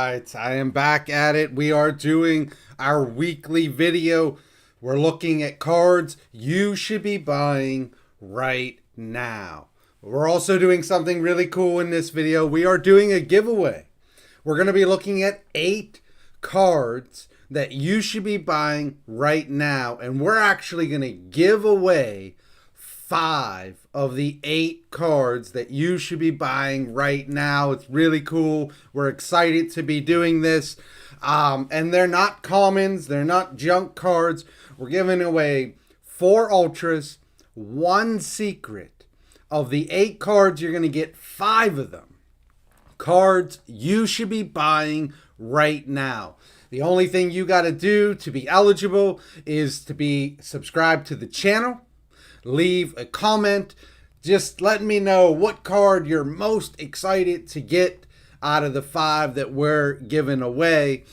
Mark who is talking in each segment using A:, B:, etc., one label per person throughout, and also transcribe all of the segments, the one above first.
A: right, I am back at it. We are doing our weekly video. We're looking at cards you should be buying right now. We're also doing something really cool in this video. We are doing a giveaway. We're going to be looking at 8 cards that you should be buying right now. And we're actually going to give away 5 of the 8 cards that you should be buying right now. It's really cool. We're excited to be doing this. And they're not commons. They're not junk cards. We're giving away 4 ultras, 1 secret. Of the 8 cards, you're going to get 5 of them. Cards you should be buying right now. The only thing you got to do to be eligible is to be subscribed to the channel. Leave a comment. Just let me know what card you're most excited to get out of the 5 that we're giving away.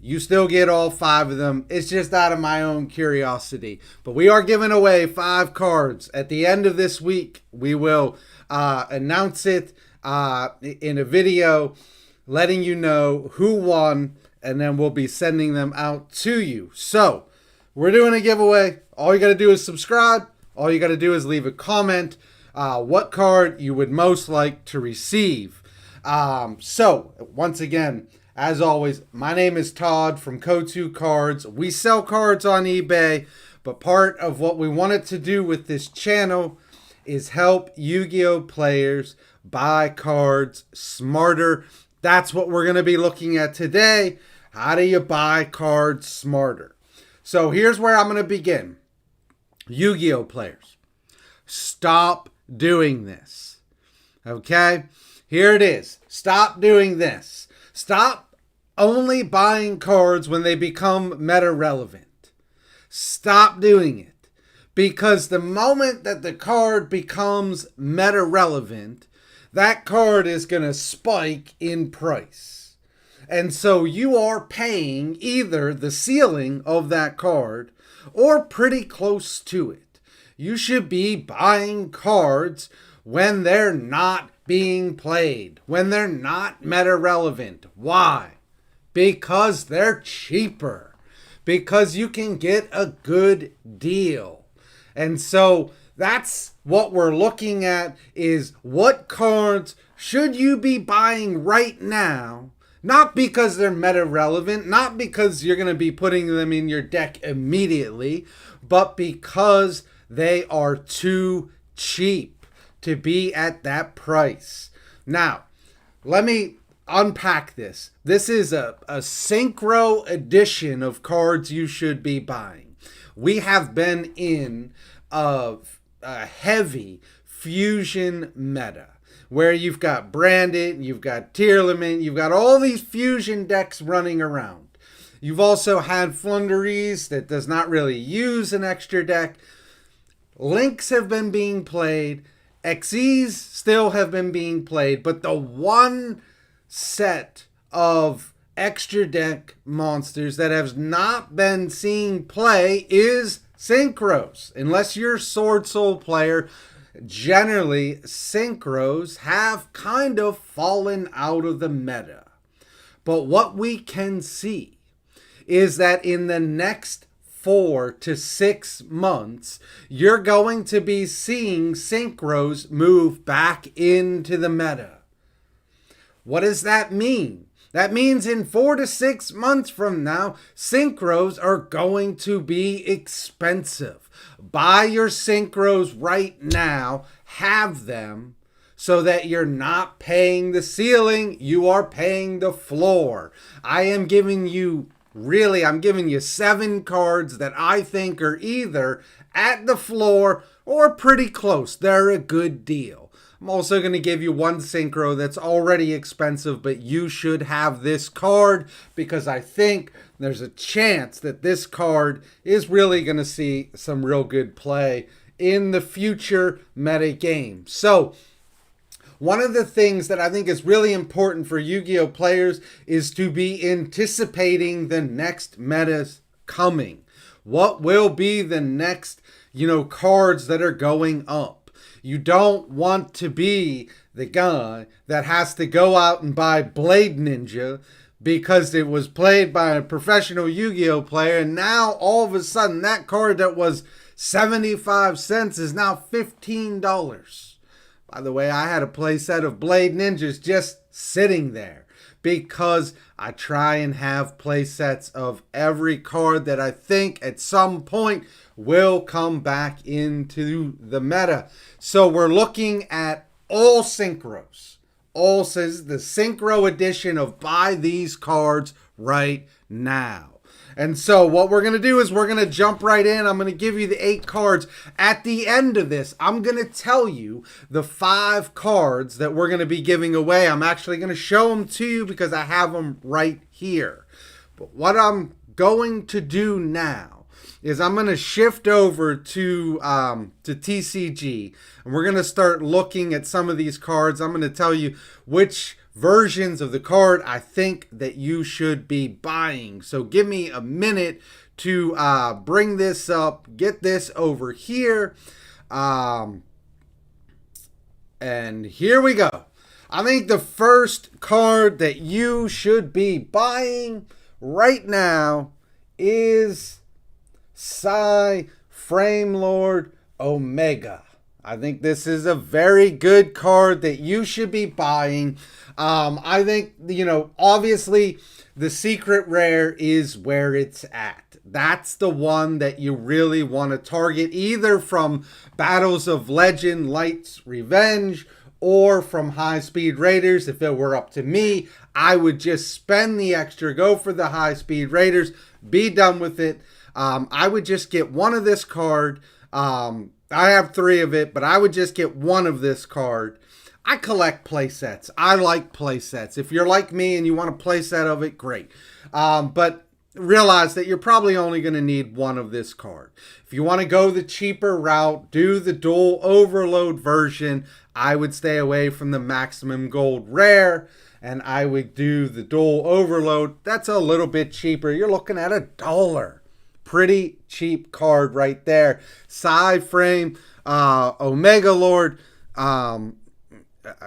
A: You still get all 5 of them. It's just out of my own curiosity. But we are giving away 5 cards. At the end of this week, we will announce it in a video, letting you know who won, and then we'll be sending them out to you. So, we're doing a giveaway. All you got to do is subscribe. All you got to do is leave a comment what card you would most like to receive. So, once again, as always, my name is Todd from Ko2 Cards. We sell cards on eBay, but part of what we wanted to do with this channel is help Yu-Gi-Oh players buy cards smarter. That's what we're going to be looking at today. How do you buy cards smarter? So here's where I'm going to begin. Yu-Gi-Oh players, stop doing this. Okay? Here it is. Stop doing this. Stop only buying cards when they become meta relevant. Stop doing it. Because the moment that the card becomes meta relevant, that card is going to spike in price. And so you are paying either the ceiling of that card or pretty close to it. You should be buying cards when they're not being played, when they're not meta relevant. Why? Because they're cheaper. Because you can get a good deal. And so that's what we're looking at, is what cards should you be buying right now? Not because they're meta relevant, not because you're going to be putting them in your deck immediately, but because they are too cheap to be at that price. Now, let me unpack this. This is a Synchro Edition of cards you should be buying. We have been in a heavy fusion meta, where you've got branded, you've got tier limit, you've got all these fusion decks running around. You've also had Flunderies that does not really use an extra deck. Links have been being played. XEs still have been being played. But the one set of extra deck monsters that has not been seeing play is Synchros. Unless you're a Sword Soul player, generally, Synchros have kind of fallen out of the meta. But what we can see is that in the next 4 to 6 months, you're going to be seeing Synchros move back into the meta. What does that mean? That means in 4 to 6 months from now, Synchros are going to be expensive. Buy your Synchros right now. Have them so that you're not paying the ceiling. You are paying the floor. I'm giving you 7 cards that I think are either at the floor or pretty close. They're a good deal. I'm also going to give you 1 Synchro that's already expensive, but you should have this card because I think there's a chance that this card is really going to see some real good play in the future meta game. So, one of the things that I think is really important for Yu-Gi-Oh players is to be anticipating the next metas coming. What will be the next, cards that are going up? You don't want to be the guy that has to go out and buy Blade Ninja because it was played by a professional Yu-Gi-Oh player, and now all of a sudden that card that was 75 cents is now $15. By the way, I had a playset of Blade Ninjas just sitting there because I try and have playsets of every card that I think at some point will come back into the meta. So we're looking at all synchros. All says the Synchro Edition of buy these cards right now. And so what we're going to do is we're going to jump right in. I'm going to give you the 8 cards. At the end of this, I'm going to tell you the 5 cards that we're going to be giving away. I'm actually going to show them to you because I have them right here. But what I'm going to do now is I'm going to shift over to TCG, and we're going to start looking at some of these cards. I'm going to tell you which versions of the card I think that you should be buying. So give me a minute to bring this up, get this over here, and here we go. I think the first card that you should be buying right now is Frame Lord Omega. I think this is a very good card that you should be buying. I think, obviously the secret rare is where it's at. That's the one that you really want to target, either from Battles of Legend, Light's Revenge, or from High Speed Raiders. If it were up to me, I would just spend the extra, go for the High Speed Raiders, be done with it. I would just get one of this card. I have 3 of it, but I would just get one of this card. I collect play sets. I like play sets. If you're like me and you want a play set of it, great. But realize that you're probably only going to need one of this card. If you want to go the cheaper route, do the dual overload version. I would stay away from the maximum gold rare, and I would do the dual overload. That's a little bit cheaper. You're looking at $1. Pretty cheap card right there. Frame Omega Lord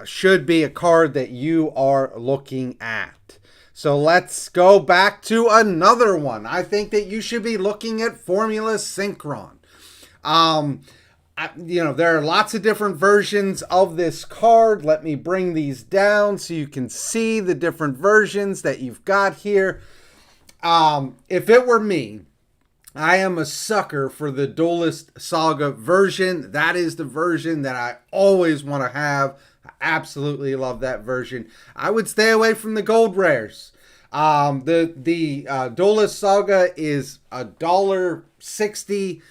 A: should be a card that you are looking at. So let's go back to another one. I think that you should be looking at Formula Synchron. There are lots of different versions of this card. Let me bring these down so you can see the different versions that you've got here. If it were me, I am a sucker for the Duelist Saga version. That is the version that I always want to have. I absolutely love that version. I would stay away from the gold rares. The Duelist Saga is $1.60.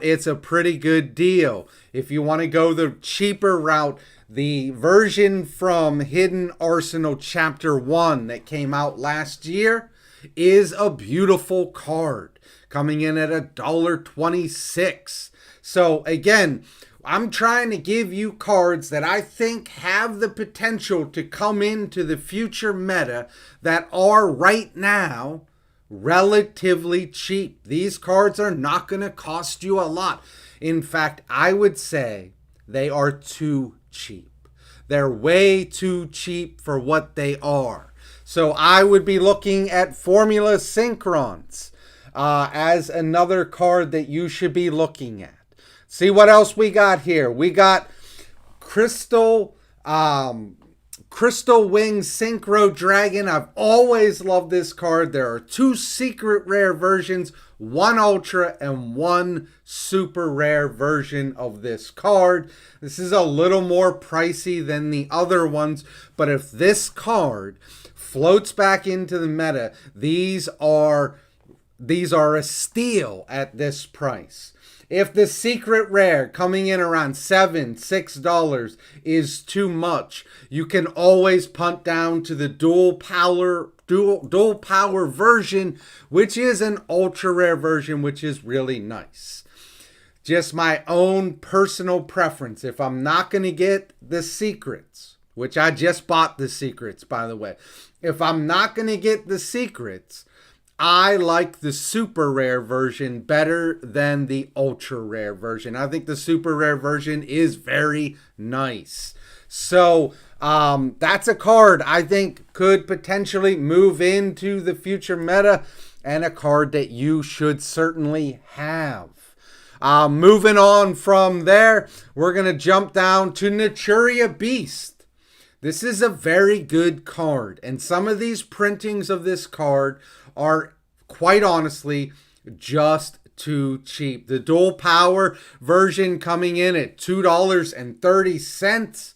A: It's a pretty good deal. If you want to go the cheaper route, the version from Hidden Arsenal Chapter 1 that came out last year is a beautiful card, coming in at $1.26. So again, I'm trying to give you cards that I think have the potential to come into the future meta that are right now relatively cheap. These cards are not going to cost you a lot. In fact, I would say they are too cheap. They're way too cheap for what they are. So I would be looking at Formula Synchrons as another card that you should be looking at. See what else we got here. We got Crystal Wing Synchro Dragon. I've always loved this card. There are 2 secret rare versions, 1 ultra and 1 super rare version of this card. This is a little more pricey than the other ones, but if this card floats back into the meta, these are a steal at this price. If the secret rare coming in around $6 is too much, you can always punt down to the dual power version, which is an ultra rare version, which is really nice. Just my own personal preference. If I'm not going to get the secrets, which I just bought the secrets, by the way. If I'm not going to get the secrets, I like the super rare version better than the ultra rare version. I think the super rare version is very nice. So that's a card I think could potentially move into the future meta, and a card that you should certainly have. Moving on from there, we're going to jump down to Naturia Beast. This is a very good card, and some of these printings of this card are, quite honestly, just too cheap. The dual power version coming in at $2.30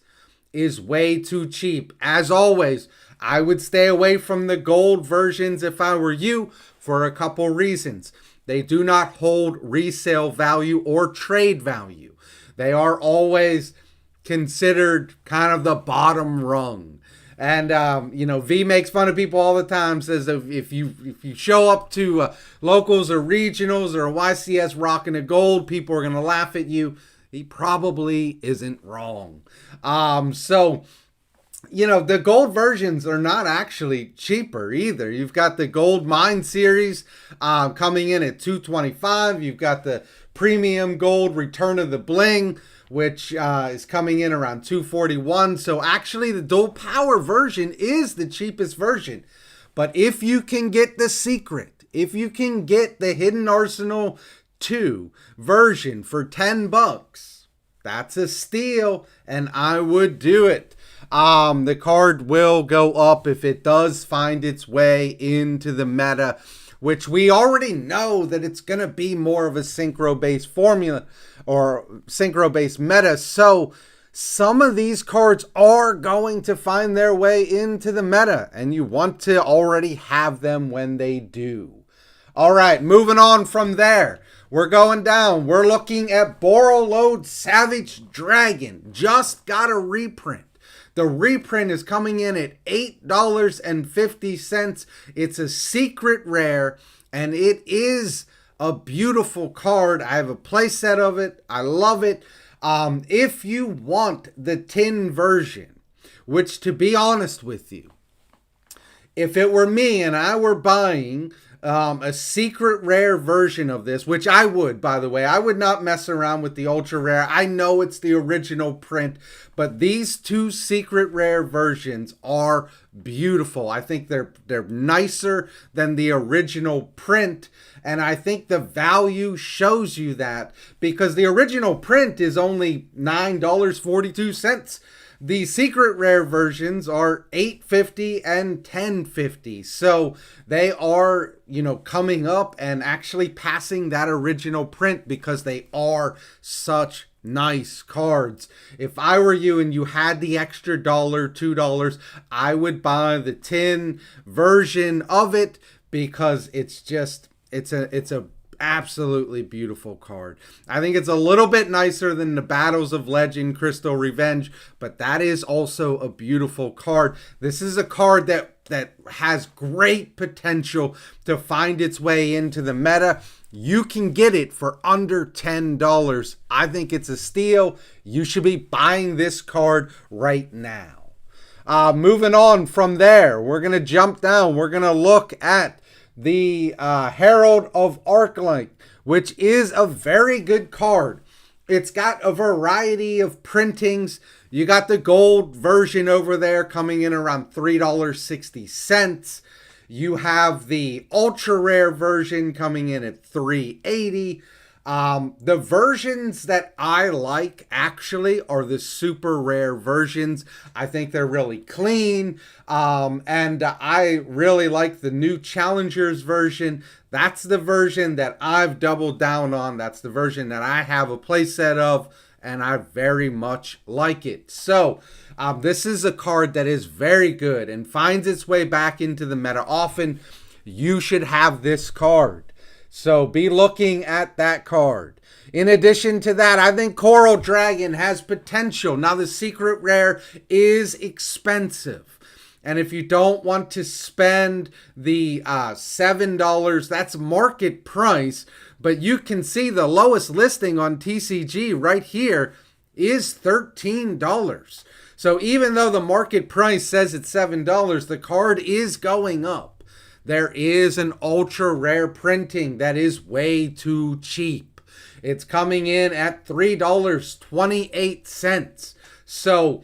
A: is way too cheap. As always, I would stay away from the gold versions if I were you, for a couple reasons. They do not hold resale value or trade value. They are always considered kind of the bottom rung. And V makes fun of people all the time, says if you show up to locals or regionals or a YCS rocking a gold, people are going to laugh at you. He probably isn't wrong. The gold versions are not actually cheaper either. You've got the Gold Mine series coming in at $225. You've got the Premium Gold Return of the Bling, which is coming in around $241. So actually the dual power version is the cheapest version. But if you can get the secret, if you can get the Hidden Arsenal 2 version for $10, that's a steal, and I would do it. The card will go up if it does find its way into the meta, which we already know that it's going to be more of a synchro-based formula or synchro-based meta. So some of these cards are going to find their way into the meta, and you want to already have them when they do. All right, moving on from there. We're going down. We're looking at Borreload Savage Dragon. Just got a reprint. The reprint is coming in at $8.50. It's a secret rare, and it is a beautiful card. I have a playset of it. I love it. If you want the tin version, which, to be honest with you, if it were me and I were buying a secret rare version of this, which I would, by the way, I would not mess around with the ultra rare. I know it's the original print, but these two secret rare versions are beautiful. I think they're nicer than the original print, and I think the value shows you that, because the original print is only $9.42. The secret rare versions are $8.50 and $10.50. So they are, coming up and actually passing that original print because they are such nice cards. If I were you and you had the extra $1, $2, I would buy the tin version of it, because it's a absolutely beautiful card. I think it's a little bit nicer than the Battles of Legend Crystal Revenge, but that is also a beautiful card. This is a card that has great potential to find its way into the meta. You can get it for under $10. I think it's a steal. You should be buying this card right now. Moving on from there, we're going to jump down. We're going to look at the Herald of ArcLight, which is a very good card. It's got a variety of printings. You got the gold version over there coming in around $3.60. You have the ultra rare version coming in at $3.80. The versions that I like actually are the super rare versions. I think they're really clean. And I really like the new Challengers version. That's the version that I've doubled down on. That's the version that I have a playset of, and I very much like it. So this is a card that is very good and finds its way back into the meta often. You should have this card. So be looking at that card. In addition to that, I think Coral Dragon has potential. Now, the secret rare is expensive. And if you don't want to spend the $7, that's market price. But you can see the lowest listing on TCG right here is $13. So even though the market price says it's $7, the card is going up. there is an ultra rare printing that is way too cheap. It's coming in at $3.28. So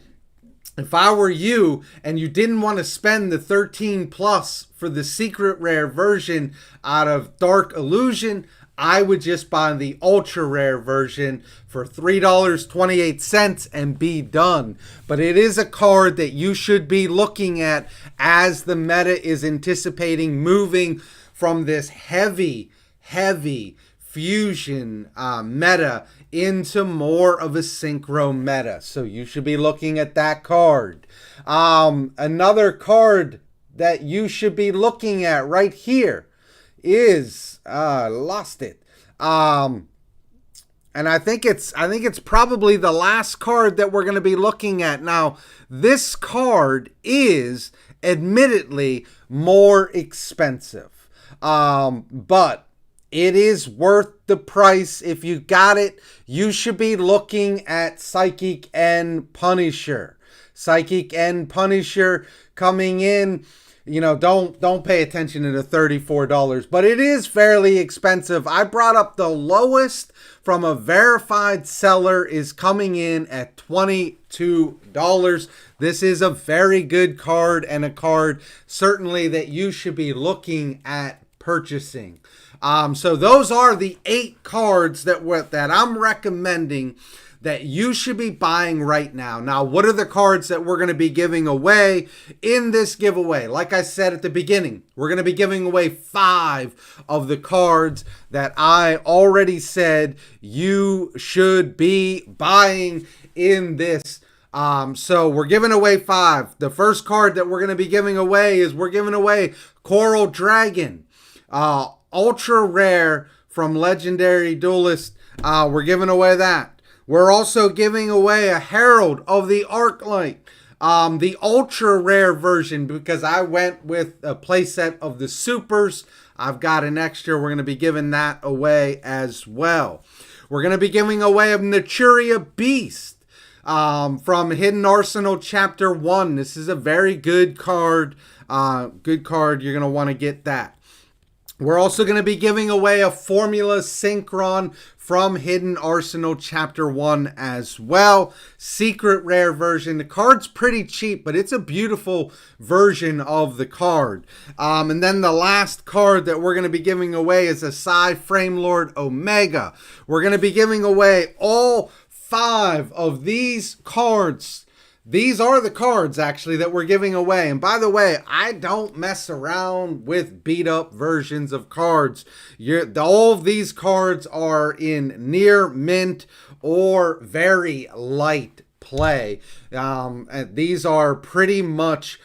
A: if I were you and you didn't want to spend the 13 plus for the secret rare version out of Dark Illusion, I would just buy the ultra rare version for $3.28 and be done. But it is a card that you should be looking at as the meta is anticipating moving from this heavy fusion meta into more of a synchro meta. So you should be looking at that card. Another card that you should be looking at right here is lost it. And I think it's probably the last card that we're going to be looking at. Now, this card is admittedly more expensive. But it is worth the price. If you got it, you should be looking at Psychic End Punisher. Psychic End Punisher coming in. You know, don't pay attention to the $34, but it is fairly expensive. I brought up the lowest from a verified seller is coming in at $22. This is a very good card and a card certainly that you should be looking at purchasing. So those are the 8 cards that I'm recommending that you should be buying right now. Now, what are the cards that we're going to be giving away in this giveaway? Like I said at the beginning, we're going to be giving away 5 of the cards that I already said you should be buying in this. So we're giving away 5. The first card that we're going to be giving away is we're giving away Coral Dragon. Ultra rare from Legendary Duelist. We're giving away that. We're also giving away a Herald of the ArcLight. The ultra rare version because I went with a playset of the supers. I've got an extra. We're going to be giving that away as well. We're going to be giving away a Naturia Beast from Hidden Arsenal Chapter 1. This is a very good card. Good card. You're going to want to get that. We're also going to be giving away a Formula Synchron from Hidden Arsenal Chapter 1 as well. Secret rare version. The card's pretty cheap, but it's a beautiful version of the card. And then the last card that we're going to be giving away is a Psy Framelord Omega. We're going to be giving away all 5 of these cards. These are the cards, actually, that we're giving away. And by the way, I don't mess around with beat-up versions of cards. All of these cards are in near mint or very light play. And these are pretty much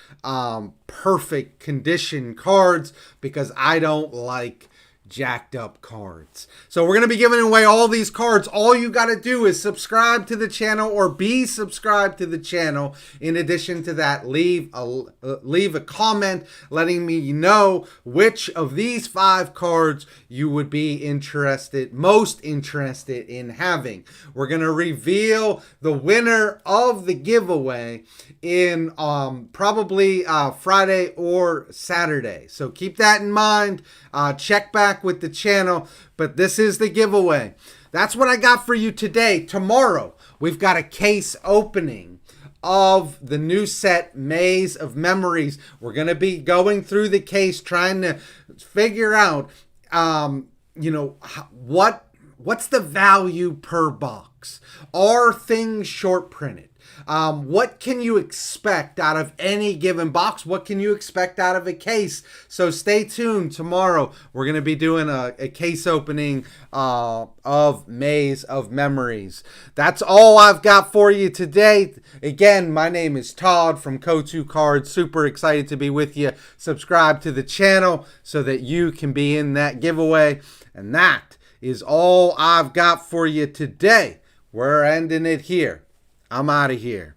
A: perfect condition cards because I don't like jacked up cards. So we're going to be giving away all these cards. All you got to do is subscribe to the channel or be subscribed to the channel. In addition to that, leave a comment letting me know which of these 5 cards you would be most interested in having. We're going to reveal the winner of the giveaway in probably Friday or Saturday. So keep that in mind. Check back with the channel, but this is the giveaway. That's what I got for you today. Tomorrow, we've got a case opening of the new set, Maze of Memories. We're going to be going through the case, trying to figure out, what's the value per box? Are things short printed? What can you expect out of any given box? What can you expect out of a case? So stay tuned. Tomorrow, we're going to be doing a case opening of Maze of Memories. That's all I've got for you today. Again, my name is Todd from Ko2 Cards. Super excited to be with you. Subscribe to the channel so that you can be in that giveaway. And that is all I've got for you today. We're ending it here. I'm out of here.